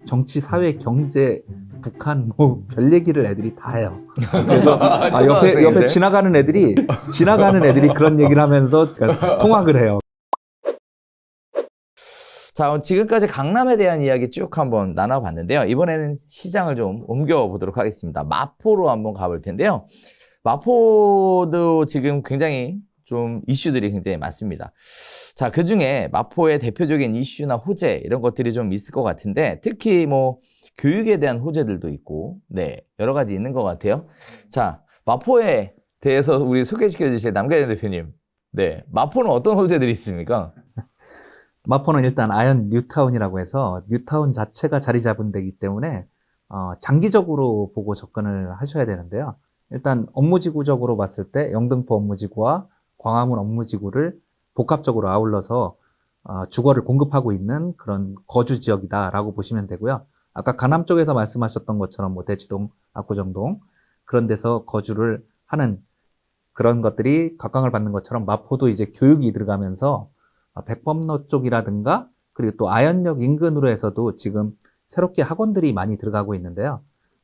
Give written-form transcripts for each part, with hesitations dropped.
정치, 사회, 경제, 북한 뭐 별 얘기를 애들이 다 해요. 그래서 옆에 초등학생인데? 지나가는 애들이 그런 얘기를 하면서 그러니까 통학을 해요. 자, 지금까지 강남에 대한 이야기 쭉 한번 나눠봤는데요. 이번에는 시장을 좀 옮겨보도록 하겠습니다. 마포로 한번 가볼 텐데요. 마포도 지금 굉장히 좀 이슈들이 굉장히 많습니다. 자, 그 중에 마포의 대표적인 이슈나 호재 이런 것들이 좀 있을 것 같은데 특히 뭐 교육에 대한 호재들도 있고 네, 여러 가지 있는 것 같아요. 자, 마포에 대해서 우리 소개시켜 주실 남가연 대표님. 네, 마포는 어떤 호재들이 있습니까? 마포는 일단 아현 뉴타운이라고 해서 뉴타운 자체가 자리 잡은 데이기 때문에 장기적으로 보고 접근을 하셔야 되는데요. 일단 업무지구적으로 봤을 때 영등포 업무지구와 광화문 업무지구를 복합적으로 아울러서 주거를 공급하고 있는 그런 거주 지역이다라고 보시면 되고요. 아까 강남 쪽에서 말씀하셨던 것처럼 뭐 대치동, 압구정동 그런 데서 거주를 하는 그런 것들이 각광을 받는 것처럼 마포도 이제 교육이 들어가면서 백범로 쪽이라든가 그리고 또 아현역 인근으로 해서도 지금 새롭게 학원들이 많이 들어가고 있는데요.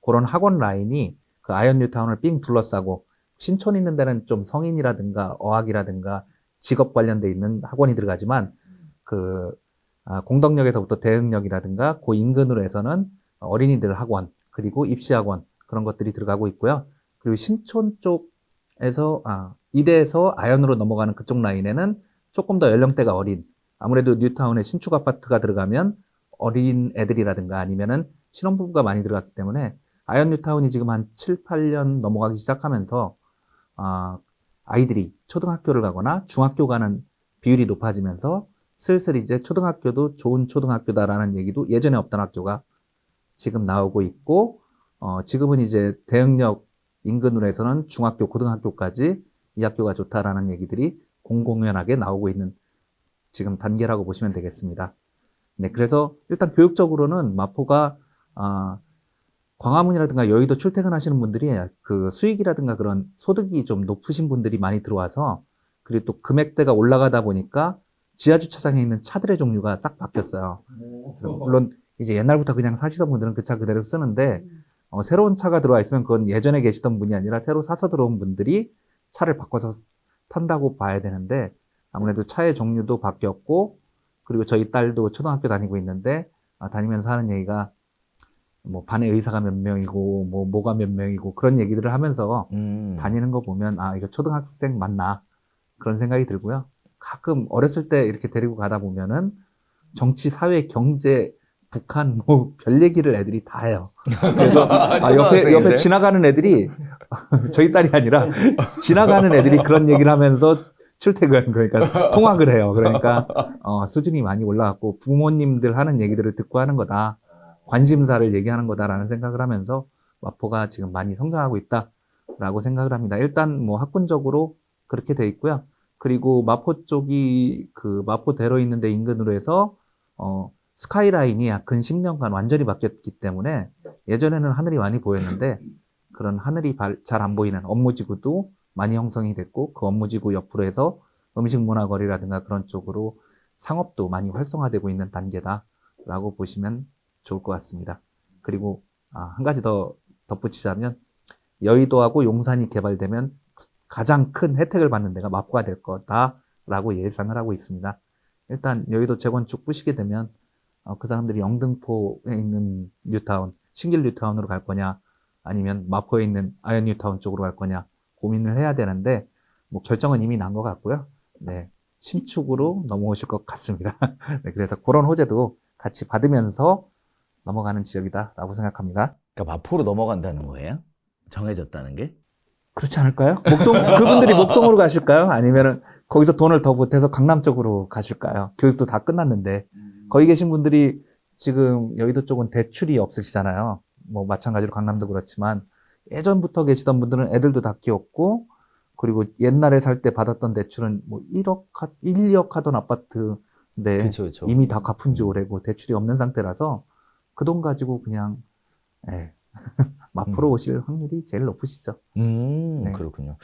그런 학원 라인이 그 아현 뉴타운을 삥 둘러싸고 신촌 있는 데는 좀 성인이라든가 어학이라든가 직업 관련돼 있는 학원이 들어가지만 그 공덕역에서부터 대흥역이라든가 그 인근으로 해서는 어린이들 학원 그리고 입시 학원 그런 것들이 들어가고 있고요. 그리고 신촌 쪽에서 이대에서 아현으로 넘어가는 그쪽 라인에는 조금 더 연령대가 어린 아무래도 뉴타운에 신축 아파트가 들어가면 어린 애들이라든가 아니면은 신혼부부가 많이 들어갔기 때문에 아현 뉴타운이 지금 한 7, 8년 넘어가기 시작하면서 아이들이 초등학교를 가거나 중학교 가는 비율이 높아지면서 슬슬 이제 초등학교도 좋은 초등학교다라는 얘기도 예전에 없던 학교가 지금 나오고 있고 지금은 이제 대흥역 인근으로 해서는 중학교, 고등학교까지 이 학교가 좋다라는 얘기들이 공공연하게 나오고 있는 지금 단계라고 보시면 되겠습니다. 네, 그래서 일단 교육적으로는 마포가 광화문이라든가 여의도 출퇴근하시는 분들이 그 수익이라든가 그런 소득이 좀 높으신 분들이 많이 들어와서 그리고 또 금액대가 올라가다 보니까 지하 주차장에 있는 차들의 종류가 싹 바뀌었어요. 물론 이제 옛날부터 그냥 사시던 분들은 그 차 그대로 쓰는데 새로운 차가 들어와 있으면 그건 예전에 계시던 분이 아니라 새로 사서 들어온 분들이 차를 바꿔서 탄다고 봐야 되는데 아무래도 차의 종류도 바뀌었고 그리고 저희 딸도 초등학교 다니고 있는데 다니면서 하는 얘기가 뭐 반의 의사가 몇 명이고 뭐가 몇 명이고 그런 얘기들을 하면서 다니는 거 보면 이거 초등학생 맞나 그런 생각이 들고요. 가끔 어렸을 때 이렇게 데리고 가다 보면은 정치, 사회, 경제, 북한 뭐 별 얘기를 애들이 다 해요. 그래서 옆에 지나가는 애들이 저희 딸이 아니라 지나가는 애들이 그런 얘기를 하면서 출퇴근 그러니까 통학을 해요. 그러니까 수준이 많이 올라갔고 부모님들 하는 얘기들을 듣고 하는 거다. 관심사를 얘기하는 거다라는 생각을 하면서 마포가 지금 많이 성장하고 있다라고 생각을 합니다. 일단 뭐 학군적으로 그렇게 돼 있고요. 그리고 마포 쪽이 그 마포대로 있는 데 인근으로 해서 스카이라인이 근 10년간 완전히 바뀌었기 때문에 예전에는 하늘이 많이 보였는데 그런 하늘이 잘 안 보이는 업무지구도 많이 형성이 됐고 그 업무지구 옆으로 해서 음식문화거리라든가 그런 쪽으로 상업도 많이 활성화되고 있는 단계다라고 보시면 좋을 것 같습니다. 그리고 한 가지 더 덧붙이자면 여의도하고 용산이 개발되면 가장 큰 혜택을 받는 데가 마포가 될 거다라고 예상을 하고 있습니다. 일단 여의도 재건축 부시게 되면 그 사람들이 영등포에 있는 뉴타운, 신길 뉴타운으로 갈 거냐 아니면 마포에 있는 아현 뉴타운 쪽으로 갈 거냐 고민을 해야 되는데 뭐 결정은 이미 난 것 같고요. 네, 신축으로 넘어오실 것 같습니다. 네, 그래서 그런 호재도 같이 받으면서 넘어가는 지역이다라고 생각합니다. 그러니까 마포로 넘어간다는 거예요? 정해졌다는 게? 그렇지 않을까요? 그분들이 목동으로 가실까요? 아니면은 거기서 돈을 더 보태서 강남 쪽으로 가실까요? 교육도 다 끝났는데. 거기 계신 분들이 지금 여의도 쪽은 대출이 없으시잖아요. 뭐 마찬가지로 강남도 그렇지만 예전부터 계시던 분들은 애들도 다 키웠고 그리고 옛날에 살 때 받았던 대출은 뭐 1억, 1, 2억 하던 아파트인데 그쵸, 그쵸. 이미 다 갚은 지 오래고 대출이 없는 상태라서 그 돈 가지고 그냥 마포로 오실 확률이 제일 높으시죠. 네. 그렇군요.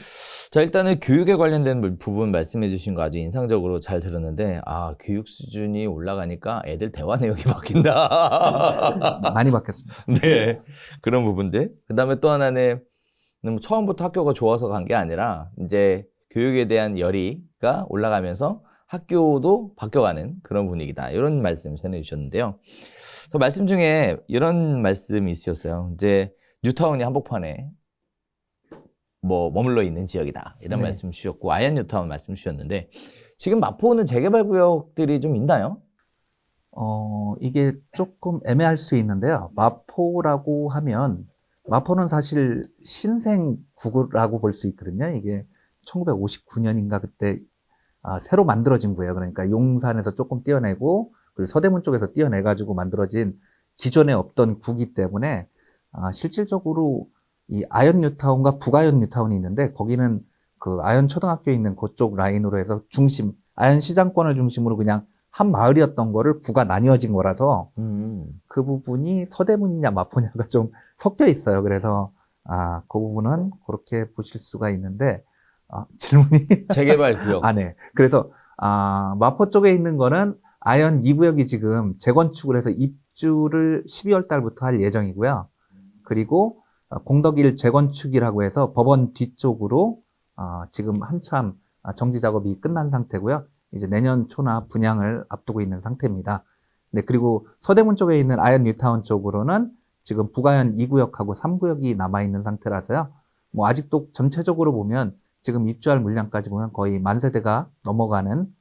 자, 일단은 교육에 관련된 부분 말씀해 주신 거 아주 인상적으로 잘 들었는데, 교육 수준이 올라가니까 애들 대화 내역이 바뀐다. 많이 바뀌었습니다. 네. 그런 부분들. 그 다음에 또 하나는 처음부터 학교가 좋아서 간 게 아니라, 이제 교육에 대한 열의가 올라가면서 학교도 바뀌어가는 그런 분위기다. 이런 말씀 전해 주셨는데요. 저 말씀 중에 이런 말씀이 있으셨어요. 이제 뉴타운이 한복판에 머물러 있는 지역이다. 이런 네. 말씀 주셨고, 아이언 뉴타운 말씀 주셨는데, 지금 마포는 재개발 구역들이 좀 있나요? 이게 조금 애매할 수 있는데요. 마포라고 하면, 마포는 사실 신생구라고 볼 수 있거든요. 이게 1959년인가 그때 새로 만들어진 구예요. 그러니까 용산에서 조금 떼어내고, 그리고 서대문 쪽에서 떼어내가지고 만들어진 기존에 없던 구기 때문에, 실질적으로 이 아이언 뉴타운과 북아이언 뉴타운이 있는데, 거기는 그 아이언 초등학교 있는 그쪽 라인으로 해서 아이언 시장권을 중심으로 그냥 한 마을이었던 거를 구가 나뉘어진 거라서 그 부분이 서대문이냐 마포냐가 좀 섞여 있어요. 그래서 그 부분은 그렇게 보실 수가 있는데 질문이 재개발 구역. 네. 그래서 마포 쪽에 있는 거는 아이언 2구역이 지금 재건축을 해서 입주를 12월 달부터 할 예정이고요. 그리고 공덕일 재건축이라고 해서 법원 뒤쪽으로 지금 한참 정지 작업이 끝난 상태고요. 이제 내년 초나 분양을 앞두고 있는 상태입니다. 네, 그리고 서대문 쪽에 있는 아이언 뉴타운 쪽으로는 지금 북아이언 2구역하고 3구역이 남아있는 상태라서요. 아직도 전체적으로 보면 지금 입주할 물량까지 보면 거의 10,000세대가 넘어가는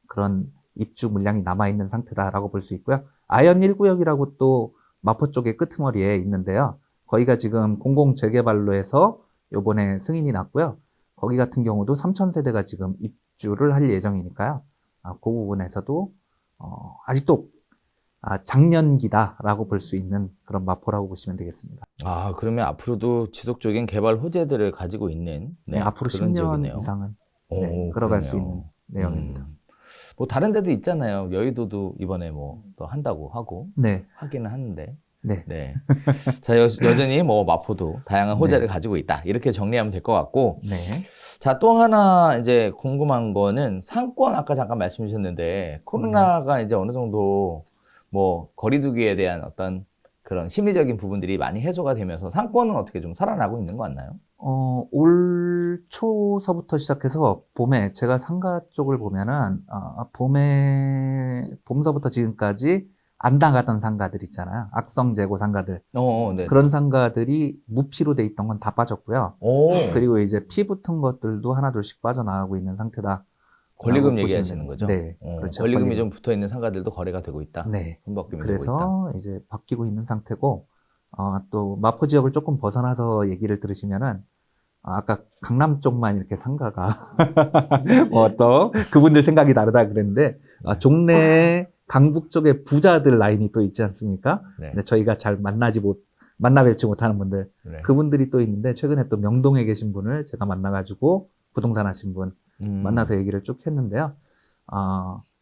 그런 입주 물량이 남아있는 상태다라고 볼 수 있고요. 아이언 1구역이라고 또 마포 쪽의 끄트머리에 있는데요. 거기가 지금 공공재개발로 해서 요번에 승인이 났고요. 거기 같은 경우도 3,000세대가 지금 입주를 할 예정이니까요. 그 부분에서도 아직도 작년기다라고 볼 수 있는 그런 마포라고 보시면 되겠습니다. 그러면 앞으로도 지속적인 개발 호재들을 가지고 있는 네, 앞으로 그런 10년 지역이네요. 이상은 오, 걸어갈 수 그러네요. 있는 내용입니다. 다른 데도 있잖아요. 여의도도 이번에 또 한다고 하고 네, 하기는 하는데. 네, 네. 자, 여전히 마포도 다양한 호재를 네. 가지고 있다. 이렇게 정리하면 될 것 같고. 네, 자, 또 하나 이제 궁금한 거는 상권 아까 잠깐 말씀 주셨는데 코로나가 이제 어느 정도 거리두기에 대한 어떤 그런 심리적인 부분들이 많이 해소가 되면서 상권은 어떻게 좀 살아나고 있는 것 같나요? 올 초서부터 시작해서 봄에 제가 상가 쪽을 보면은 봄서부터 지금까지 안 나가던 상가들 있잖아요. 악성 재고 상가들. 네. 그런 상가들이 무피로 돼 있던 건 다 빠졌고요. 오, 그리고 이제 피 붙은 것들도 하나둘씩 빠져나가고 있는 상태다. 권리금 라고 얘기하시는 보시면 거죠? 네, 그렇죠. 권리금이 권리금. 좀 붙어 있는 상가들도 거래가 되고 있다. 네. 현법금이 되고 있다. 그래서 이제 바뀌고 있는 상태고, 또 마포 지역을 조금 벗어나서 얘기를 들으시면은, 아까 강남 쪽만 이렇게 상가가, 또 그분들 생각이 다르다 그랬는데, 종래에 강북 쪽에 부자들 라인이 또 있지 않습니까? 네. 근데 저희가 잘 만나 뵙지 못하는 분들, 네. 그분들이 또 있는데, 최근에 또 명동에 계신 분을 제가 만나가지고, 부동산 하신 분 만나서 얘기를 쭉 했는데요.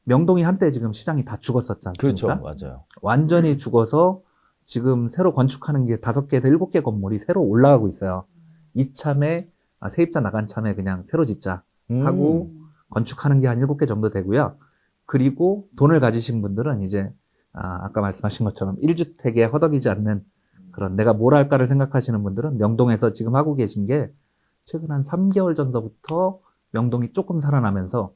명동이 한때 지금 시장이 다 죽었었지 않습니까? 그렇죠. 맞아요. 완전히 죽어서 지금 새로 건축하는 게 5개에서 7개 건물이 새로 올라가고 있어요. 이참에 세입자 나간 참에 그냥 새로 짓자 하고 건축하는 게 한 7개 정도 되고요. 그리고 돈을 가지신 분들은 이제 아까 말씀하신 것처럼 1주택에 허덕이지 않는 그런 내가 뭘 할까를 생각하시는 분들은 명동에서 지금 하고 계신 게 최근 한 3개월 전서부터 명동이 조금 살아나면서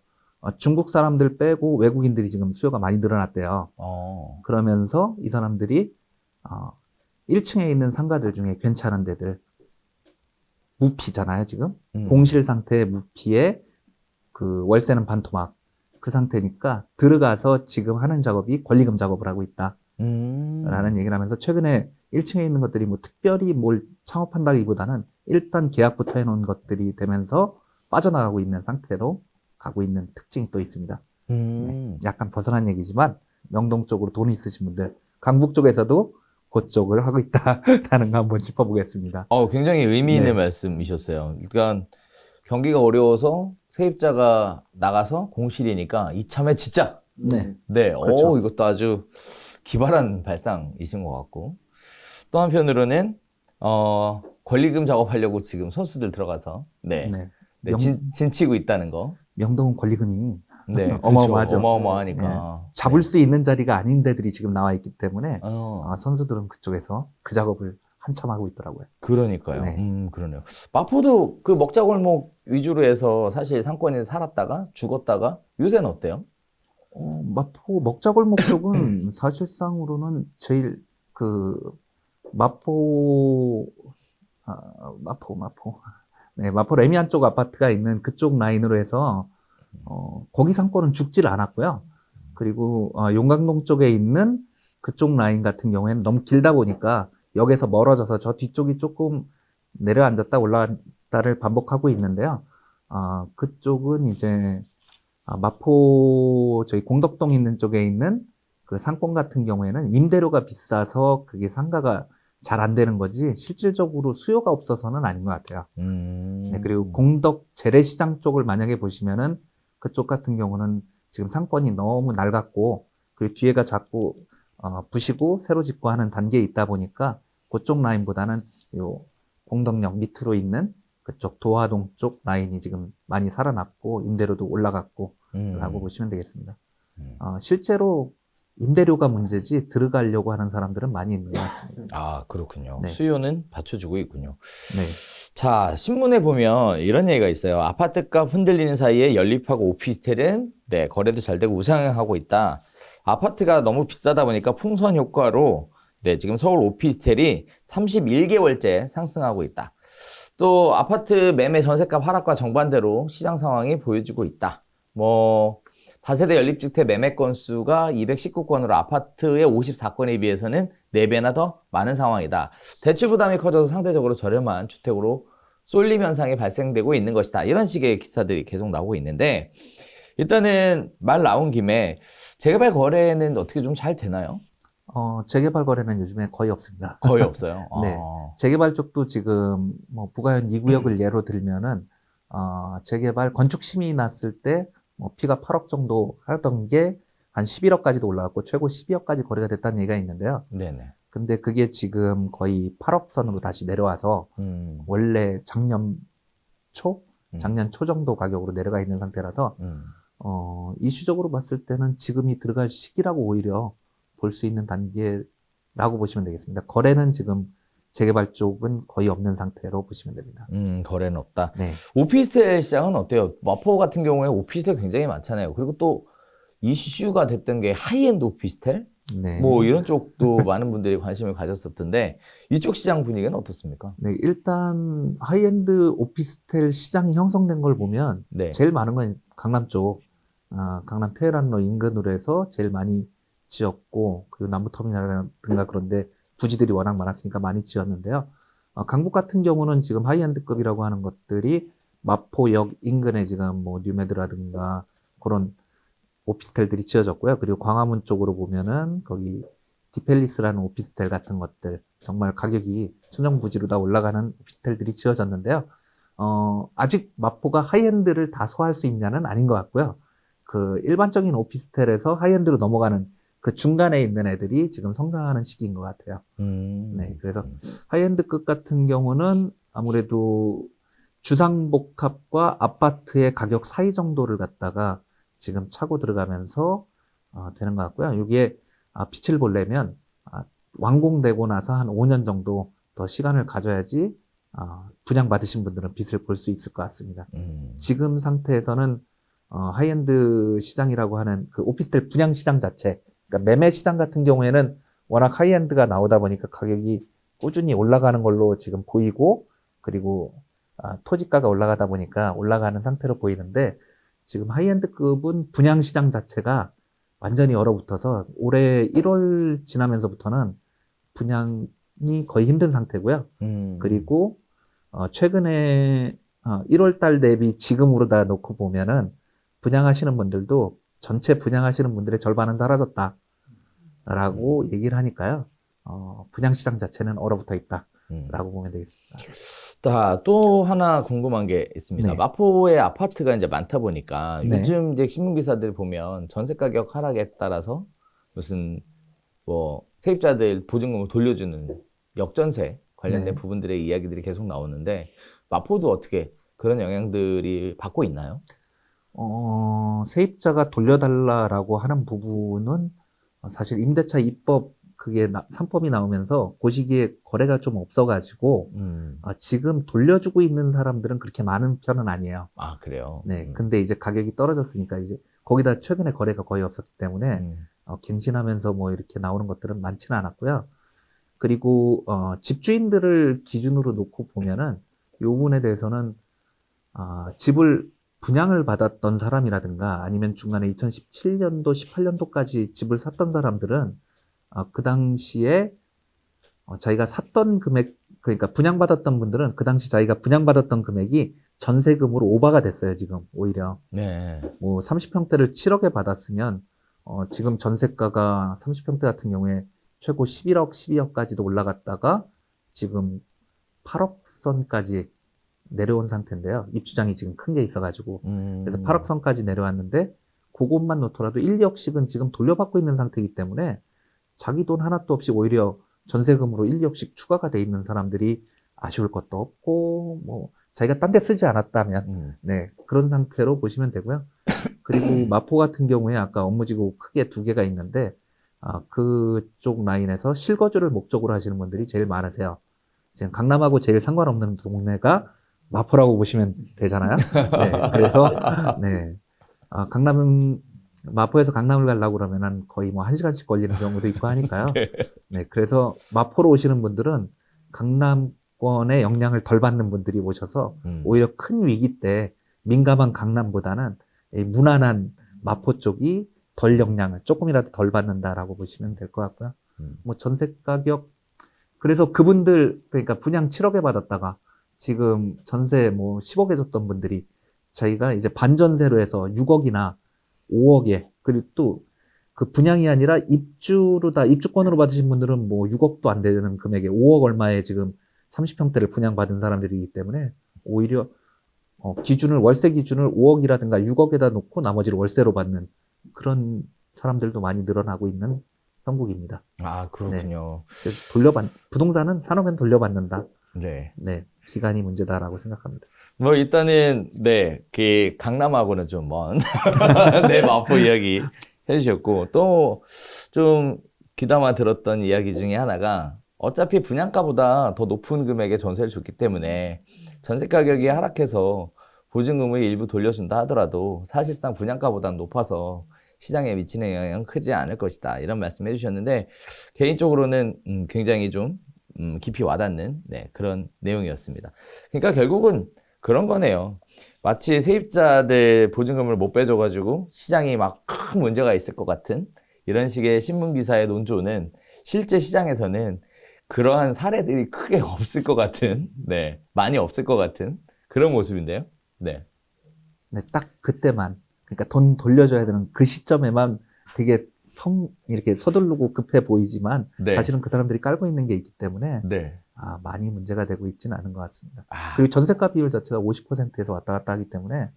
중국 사람들 빼고 외국인들이 지금 수요가 많이 늘어났대요. 그러면서 이 사람들이 1층에 있는 상가들 중에 괜찮은 데들 무피잖아요, 지금. 공실 상태의 무피에 그 월세는 반토막 그 상태니까 들어가서 지금 하는 작업이 권리금 작업을 하고 있다. 라는 얘기를 하면서 최근에 1층에 있는 것들이 특별히 뭘 창업한다기보다는 일단 계약부터 해놓은 것들이 되면서 빠져나가고 있는 상태로 가고 있는 특징이 또 있습니다. 네, 약간 벗어난 얘기지만 명동 쪽으로 돈 있으신 분들, 강북 쪽에서도 그쪽을 하고 있다라는 거 한번 짚어보겠습니다. 굉장히 의미 있는 네. 말씀이셨어요. 그러니까 경기가 어려워서 세입자가 나가서 공실이니까 이참에 짓자. 네. 네, 그렇죠. 이것도 아주 기발한 발상이신 것 같고, 또 한편으로는 권리금 작업하려고 지금 선수들 들어가서 네. 네, 명- 진치고 있다는 거. 명동은 권리금이 네, 그렇죠. 어마어마하죠. 어마어마하니까. 잡을 수 있는 자리가 아닌 데들이 지금 나와 있기 때문에 어, 선수들은 그쪽에서 그 작업을 한참 하고 있더라고요. 그러니까요. 네. 그러네요. 마포도 그 먹자골목 위주로 해서 사실 상권이 살았다가 죽었다가 요새는 어때요? 마포 먹자골목 쪽은 사실상으로는 제일 그 마포 마포 네, 마포 레미안 쪽 아파트가 있는 그쪽 라인으로 해서 거기 상권은 죽질 않았고요. 그리고 용강동 쪽에 있는 그쪽 라인 같은 경우에는 너무 길다 보니까 역에서 멀어져서 저 뒤쪽이 조금 내려앉았다 올라갔다를 반복하고 있는데요. 그쪽은 이제 마포 저희 공덕동 있는 쪽에 있는 그 상권 같은 경우에는 임대료가 비싸서 그게 상가가 잘 안 되는 거지 실질적으로 수요가 없어서는 아닌 것 같아요. 네, 그리고 공덕 재래시장 쪽을 만약에 보시면은 그쪽 같은 경우는 지금 상권이 너무 낡았고 그리고 뒤에가 자꾸 부시고 새로 짓고 하는 단계에 있다 보니까 그쪽 라인보다는 요 공덕역 밑으로 있는 그쪽 도화동 쪽 라인이 지금 많이 살아났고 임대료도 올라갔고 라고 보시면 되겠습니다. 실제로 임대료가 문제지 들어가려고 하는 사람들은 많이 있는 것 같습니다. 아, 그렇군요. 네. 수요는 받쳐주고 있군요. 네. 자, 신문에 보면 이런 얘기가 있어요. 아파트값 흔들리는 사이에 연립하고 오피스텔은 네, 거래도 잘 되고 우상향하고 있다. 아파트가 너무 비싸다 보니까 풍선 효과로 네, 지금 서울 오피스텔이 31개월째 상승하고 있다. 또 아파트 매매 전세값 하락과 정반대로 시장 상황이 보여지고 있다. 뭐 다세대 연립주택 매매 건수가 219건으로 아파트의 54건에 비해서는 4배나 더 많은 상황이다. 대출 부담이 커져서 상대적으로 저렴한 주택으로 쏠림 현상이 발생되고 있는 것이다. 이런 식의 기사들이 계속 나오고 있는데 일단은 말 나온 김에 재개발 거래는 어떻게 좀 잘 되나요? 재개발 거래는 요즘에 거의 없습니다. 거의 없어요. 네. 재개발 쪽도 지금 뭐 부가현 2구역을 예로 들면은 재개발 건축 심의 났을 때 뭐 피가 8억 정도 하던 게 한 11억까지도 올라갔고 최고 12억까지 거래가 됐다는 얘기가 있는데요. 네네. 근데 그게 지금 거의 8억 선으로 다시 내려와서 원래 작년 초 정도 가격으로 내려가 있는 상태라서 이슈적으로 봤을 때는 지금이 들어갈 시기라고 오히려 볼 수 있는 단계라고 보시면 되겠습니다. 거래는 지금 재개발 쪽은 거의 없는 상태로 보시면 됩니다. 거래는 없다. 네. 오피스텔 시장은 어때요? 마포 같은 경우에 오피스텔 굉장히 많잖아요. 그리고 또 이슈가 됐던 게 하이엔드 오피스텔? 네. 뭐 이런 쪽도 많은 분들이 관심을 가졌었던데 이쪽 시장 분위기는 어떻습니까? 네, 일단 하이엔드 오피스텔 시장이 형성된 걸 보면 네. 제일 많은 건 강남 쪽, 강남 테헤란로 인근으로 해서 제일 많이 지었고 그리고 남부터미널이라든가 그런데 부지들이 워낙 많았으니까 많이 지었는데요. 강북 같은 경우는 지금 하이엔드급이라고 하는 것들이 마포역 인근에 지금 뭐 뉴메드라든가 그런 오피스텔들이 지어졌고요. 그리고 광화문 쪽으로 보면은 거기 디펠리스라는 오피스텔 같은 것들 정말 가격이 천정부지로 다 올라가는 오피스텔들이 지어졌는데요. 아직 마포가 하이엔드를 다 소화할 수 있냐는 아닌 것 같고요. 그 일반적인 오피스텔에서 하이엔드로 넘어가는 그 중간에 있는 애들이 지금 성장하는 시기인 것 같아요. 네, 그래서 하이엔드급 같은 경우는 아무래도 주상복합과 아파트의 가격 사이 정도를 갖다가 지금 차고 들어가면서 되는 것 같고요. 여기에 빛을 보려면 완공되고 나서 한 5년 정도 더 시간을 가져야지 분양받으신 분들은 빛을 볼 수 있을 것 같습니다. 지금 상태에서는 하이엔드 시장이라고 하는 그 오피스텔 분양 시장 자체, 그러니까 매매 시장 같은 경우에는 워낙 하이엔드가 나오다 보니까 가격이 꾸준히 올라가는 걸로 지금 보이고, 그리고 토지가가 올라가다 보니까 올라가는 상태로 보이는데, 지금 하이엔드급은 분양 시장 자체가 완전히 얼어붙어서 올해 1월 지나면서부터는 분양이 거의 힘든 상태고요. 그리고 최근에 1월 달 대비 지금으로 다 놓고 보면은 분양하시는 분들도 전체 분양하시는 분들의 절반은 사라졌다라고 얘기를 하니까요. 분양 시장 자체는 얼어붙어 있다라고 보면 되겠습니다. 자, 또 하나 궁금한 게 있습니다. 네. 마포에 아파트가 이제 많다 보니까 네. 요즘 이제 신문 기사들 보면 전세 가격 하락에 따라서 무슨 뭐 세입자들 보증금을 돌려주는 역전세 관련된 네. 부분들의 이야기들이 계속 나오는데 마포도 어떻게 그런 영향들이 받고 있나요? 세입자가 돌려달라라고 하는 부분은 사실 임대차 입법 그게 3법이 나오면서 그 시기에 거래가 좀 없어가지고 지금 돌려주고 있는 사람들은 그렇게 많은 편은 아니에요. 아, 그래요? 네, 근데 이제 가격이 떨어졌으니까 이제 거기다 최근에 거래가 거의 없었기 때문에 갱신하면서 뭐 이렇게 나오는 것들은 많지는 않았고요. 그리고 집주인들을 기준으로 놓고 보면은 이 부분에 대해서는 집을 분양을 받았던 사람이라든가 아니면 중간에 2017년도, 18년도까지 집을 샀던 사람들은 그 당시에 자기가 샀던 금액, 그러니까 분양받았던 분들은 그 당시 자기가 분양받았던 금액이 전세금으로 오버가 됐어요, 지금 오히려. 네. 뭐 30평대를 7억에 받았으면 지금 전세가가 30평대 같은 경우에 최고 11억, 12억까지도 올라갔다가 지금 8억 선까지 내려온 상태인데요. 입주장이 지금 큰 게 있어가지고. 그래서 8억 선까지 내려왔는데 그것만 놓더라도 1, 2억씩은 지금 돌려받고 있는 상태이기 때문에 자기 돈 하나도 없이 오히려 전세금으로 1, 2억씩 추가가 돼 있는 사람들이 아쉬울 것도 없고 뭐 자기가 딴 데 쓰지 않았다면 네, 그런 상태로 보시면 되고요. 그리고 마포 같은 경우에 아까 업무지구 크게 두 개가 있는데 그쪽 라인에서 실거주를 목적으로 하시는 분들이 제일 많으세요. 지금 강남하고 제일 상관없는 동네가 마포라고 보시면 되잖아요. 네, 그래서 네, 마포에서 강남을 가려고 그러면은 거의 뭐 1시간씩 걸리는 경우도 있고 하니까요. 네, 그래서 마포로 오시는 분들은 강남권의 영향을 덜 받는 분들이 오셔서 오히려 큰 위기 때 민감한 강남보다는 이 무난한 마포 쪽이 덜 영향을 조금이라도 덜 받는다라고 보시면 될 것 같고요. 뭐 전세 가격 그래서 그분들 그러니까 분양 7억에 받았다가 지금 전세 뭐 10억에 줬던 분들이 저희가 이제 반전세로 해서 6억이나 5억에 그리고 또 그 분양이 아니라 입주권으로 받으신 분들은 뭐 6억도 안 되는 금액에 5억 얼마에 지금 30평대를 분양받은 사람들이기 때문에 오히려 월세 기준을 5억이라든가 6억에다 놓고 나머지를 월세로 받는 그런 사람들도 많이 늘어나고 있는 형국입니다. 아, 그렇군요. 그래서 부동산은 사놓으면 돌려받는다. 네. 네, 기간이 문제다라고 생각합니다. 뭐, 일단은, 네, 그, 강남하고는 좀 먼, 네, 마포 이야기 해주셨고, 또, 좀, 귀담아 들었던 이야기 중에 하나가, 어차피 분양가보다 더 높은 금액의 전세를 줬기 때문에, 전세 가격이 하락해서 보증금을 일부 돌려준다 하더라도, 사실상 분양가보다는 높아서, 시장에 미치는 영향은 크지 않을 것이다. 이런 말씀 해주셨는데, 개인적으로는, 굉장히 좀, 깊이 와닿는, 네, 그런 내용이었습니다. 그러니까 결국은, 그런 거네요. 마치 세입자들 보증금을 못 빼줘가지고 시장이 막 큰 문제가 있을 것 같은 이런 식의 신문 기사의 논조는 실제 시장에서는 그러한 사례들이 크게 없을 것 같은, 네, 많이 없을 것 같은 그런 모습인데요. 네. 네, 딱 그때만, 그러니까 돈 돌려줘야 되는 그 시점에만 되게 이렇게 서두르고 급해 보이지만 네. 사실은 그 사람들이 깔고 있는 게 있기 때문에 네. 많이 문제가 되고 있지는 않은 것 같습니다. 아, 그리고 전세가 비율 자체가 50%에서 왔다 갔다 하기 때문에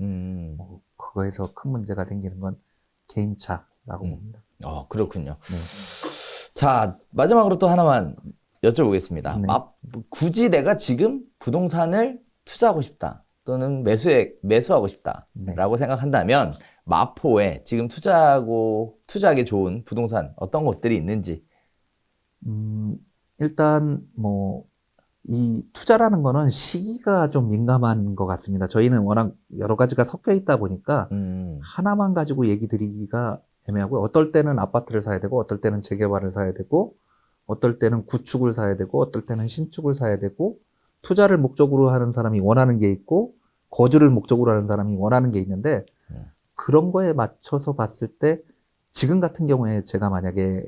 그거에서 큰 문제가 생기는 건 개인차라고 봅니다. 그렇군요. 네. 자, 마지막으로 또 하나만 여쭤보겠습니다. 네. 굳이 내가 지금 부동산을 투자하고 싶다. 또는 매수하고 싶다라고 생각한다면 마포에 지금 투자하기 좋은 부동산 어떤 곳들이 있는지. 일단 이 투자라는 거는 시기가 좀 민감한 것 같습니다. 저희는 워낙 여러 가지가 섞여 있다 보니까 하나만 가지고 얘기 드리기가 애매하고요. 어떨 때는 아파트를 사야 되고, 어떨 때는 재개발을 사야 되고, 어떨 때는 구축을 사야 되고, 어떨 때는 신축을 사야 되고, 투자를 목적으로 하는 사람이 원하는 게 있고, 거주를 목적으로 하는 사람이 원하는 게 있는데, 그런 거에 맞춰서 봤을 때, 지금 같은 경우에 제가 만약에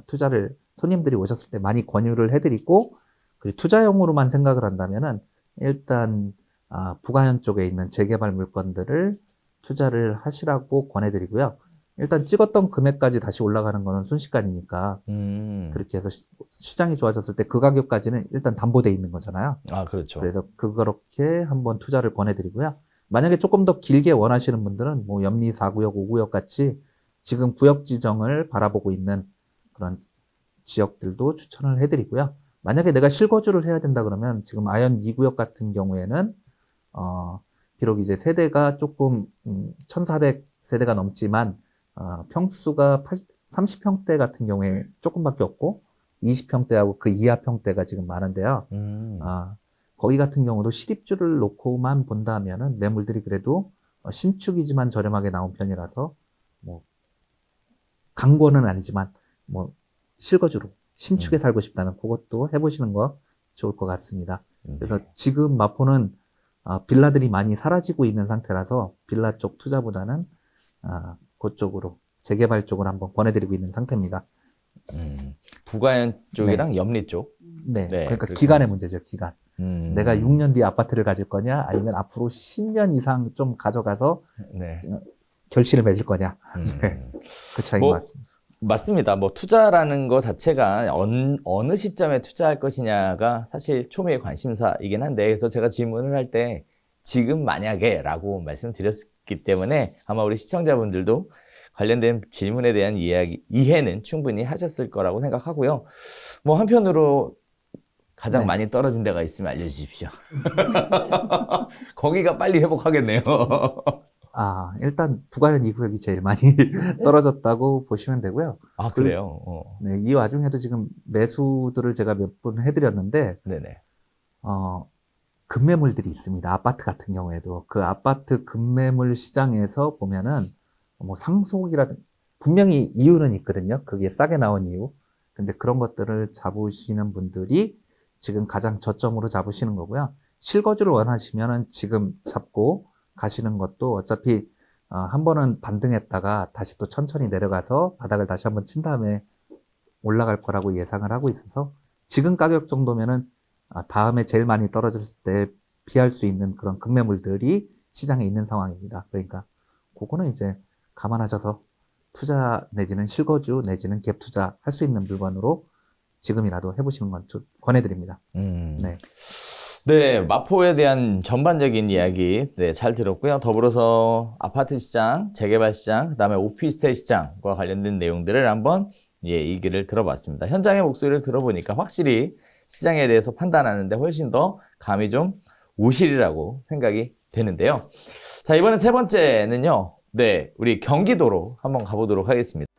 투자를 손님들이 오셨을 때 많이 권유를 해드리고, 그리고 투자용으로만 생각을 한다면은, 일단, 부가현 쪽에 있는 재개발 물건들을 투자를 하시라고 권해드리고요. 일단 찍었던 금액까지 다시 올라가는 거는 순식간이니까, 그렇게 해서 시장이 좋아졌을 때 그 가격까지는 일단 담보돼 있는 거잖아요. 아, 그렇죠. 그래서 그렇게 한번 투자를 권해드리고요. 만약에 조금 더 길게 원하시는 분들은 뭐 염리 4구역, 5구역 같이 지금 구역 지정을 바라보고 있는 그런 지역들도 추천을 해드리고요. 만약에 내가 실거주를 해야 된다 그러면 지금 아현 2구역 같은 경우에는 비록 이제 세대가 조금 1,400세대가 넘지만 평수가 30평대 같은 경우에 조금밖에 없고 20평대하고 그 이하 평대가 지금 많은데요. 거기 같은 경우도 실입주를 놓고만 본다면은 매물들이 그래도 신축이지만 저렴하게 나온 편이라서 뭐 강권은 아니지만 뭐 실거주로 신축에 살고 싶다면 그것도 해보시는 거 좋을 것 같습니다. 그래서 지금 마포는 빌라들이 많이 사라지고 있는 상태라서 빌라 쪽 투자보다는 그쪽으로 재개발 쪽으로 한번 권해드리고 있는 상태입니다. 부가현 쪽이랑 염리 쪽. 네, 네, 그러니까 그렇게 기간의 문제죠, 기간. 내가 음. 6년 뒤에 아파트를 가질 거냐, 아니면 앞으로 10년 이상 좀 가져가서 네. 결실을 맺을 거냐. 네, 그 차이인 뭐, 것 같습니다. 맞습니다. 뭐 투자라는 거 자체가 어느 시점에 투자할 것이냐가 사실 초미의 관심사이긴 한데, 그래서 제가 질문을 할 때 지금 만약에 라고 말씀드렸기 때문에 아마 우리 시청자분들도 관련된 질문에 대한 이해는 충분히 하셨을 거라고 생각하고요. 뭐 한편으로 가장 네. 많이 떨어진 데가 있으면 알려주십시오. 거기가 빨리 회복하겠네요. 일단 부가현 2구역이 제일 많이 떨어졌다고 보시면 되고요. 아, 그래요? 네, 이 와중에도 지금 매수들을 제가 몇 분 해드렸는데, 네네. 급매물들이 있습니다. 아파트 같은 경우에도. 그 아파트 급매물 시장에서 보면은, 뭐 상속이라든, 분명히 이유는 있거든요. 그게 싸게 나온 이유. 근데 그런 것들을 잡으시는 분들이 지금 가장 저점으로 잡으시는 거고요. 실거주를 원하시면은 지금 잡고 가시는 것도 어차피 한 번은 반등했다가 다시 또 천천히 내려가서 바닥을 다시 한번 친 다음에 올라갈 거라고 예상을 하고 있어서 지금 가격 정도면은 다음에 제일 많이 떨어졌을 때 피할 수 있는 그런 급매물들이 시장에 있는 상황입니다. 그러니까 그거는 이제 감안하셔서 투자 내지는 실거주 내지는 갭 투자 할 수 있는 물건으로 지금이라도 해보시는 건 권해드립니다. 네. 네, 마포에 대한 전반적인 이야기 잘 들었고요. 더불어서 아파트 시장, 재개발 시장, 그다음에 오피스텔 시장과 관련된 내용들을 한번 얘기를 들어봤습니다. 현장의 목소리를 들어보니까 확실히 시장에 대해서 판단하는데 훨씬 더 감이 좀 오시리라고 생각이 되는데요. 자, 이번에 세 번째는요. 네, 우리 경기도로 한번 가보도록 하겠습니다.